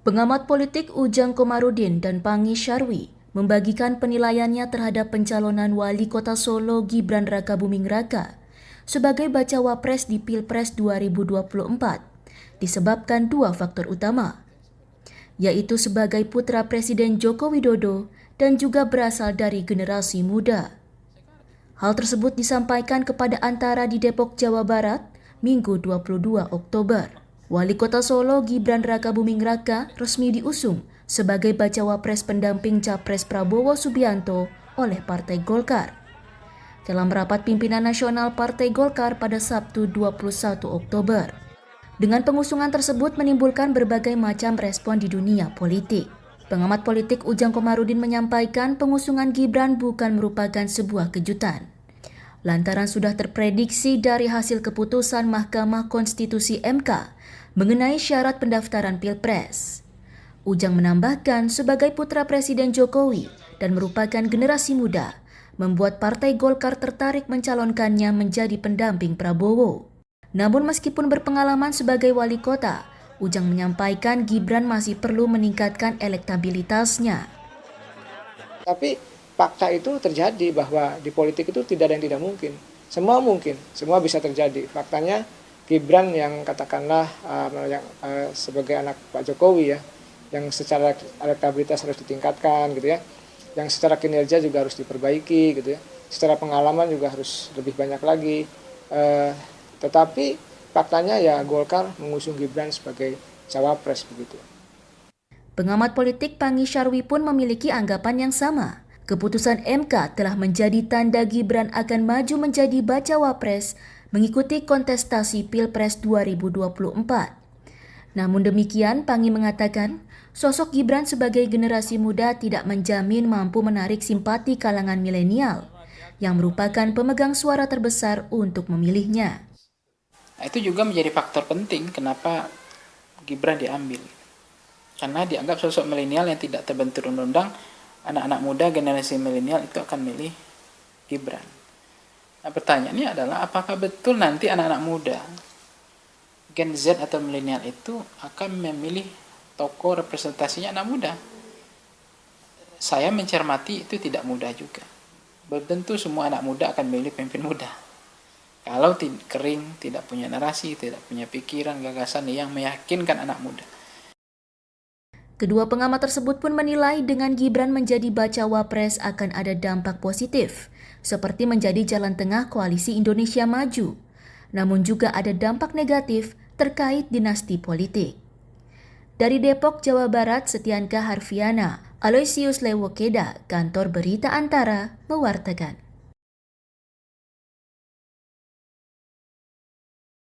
Pengamat politik Ujang Komarudin dan Pangi Syarwi membagikan penilaiannya terhadap pencalonan Wali Kota Solo Gibran Rakabuming Raka sebagai bacawa pres di Pilpres 2024 disebabkan dua faktor utama, yaitu sebagai putra Presiden Joko Widodo dan juga berasal dari generasi muda. Hal tersebut disampaikan kepada Antara di Depok, Jawa Barat, Minggu 22 Oktober. Wali Kota Solo Gibran Rakabuming Raka resmi diusung sebagai bacawa pres pendamping Capres Prabowo Subianto oleh Partai Golkar. Dalam rapat pimpinan nasional Partai Golkar pada Sabtu 21 Oktober. Dengan pengusungan tersebut menimbulkan berbagai macam respon di dunia politik. Pengamat politik Ujang Komarudin menyampaikan pengusungan Gibran bukan merupakan sebuah kejutan, lantaran sudah terprediksi dari hasil keputusan Mahkamah Konstitusi MK mengenai syarat pendaftaran Pilpres. Ujang menambahkan sebagai putra Presiden Jokowi dan merupakan generasi muda, membuat Partai Golkar tertarik mencalonkannya menjadi pendamping Prabowo. Namun meskipun berpengalaman sebagai wali kota, Ujang menyampaikan Gibran masih perlu meningkatkan elektabilitasnya. Tapi fakta itu terjadi bahwa di politik itu tidak ada yang tidak mungkin. Semua mungkin, semua bisa terjadi. Faktanya Gibran yang katakanlah sebagai anak Pak Jokowi ya, yang secara elektabilitas harus ditingkatkan gitu ya, yang secara kinerja juga harus diperbaiki gitu ya, secara pengalaman juga harus lebih banyak lagi. Tetapi faktanya ya Golkar mengusung Gibran sebagai cawapres begitu. Pengamat politik Pangi Syarwi pun memiliki anggapan yang sama. Keputusan MK telah menjadi tanda Gibran akan maju menjadi bacawa pres mengikuti kontestasi Pilpres 2024. Namun demikian, Pangi mengatakan, sosok Gibran sebagai generasi muda tidak menjamin mampu menarik simpati kalangan milenial, yang merupakan pemegang suara terbesar untuk memilihnya. Itu juga menjadi faktor penting kenapa Gibran diambil. Karena dianggap sosok milenial yang tidak terbentur undang-undang, anak-anak muda generasi milenial itu akan milih Gibran. Nah, pertanyaannya adalah apakah betul nanti anak-anak muda Gen Z atau milenial itu akan memilih tokoh representasinya anak muda? Saya mencermati itu tidak mudah juga. Belum tentu semua anak muda akan memilih pemimpin muda. Kalau kering, tidak punya narasi, tidak punya pikiran, gagasan yang meyakinkan anak muda. Kedua pengamat tersebut pun menilai dengan Gibran menjadi bacawa pres akan ada dampak positif, seperti menjadi jalan tengah koalisi Indonesia Maju. Namun juga ada dampak negatif terkait dinasti politik. Dari Depok, Jawa Barat, Setianka Harfiana, Aloysius Lewokeda, Kantor Berita Antara, mewartakan.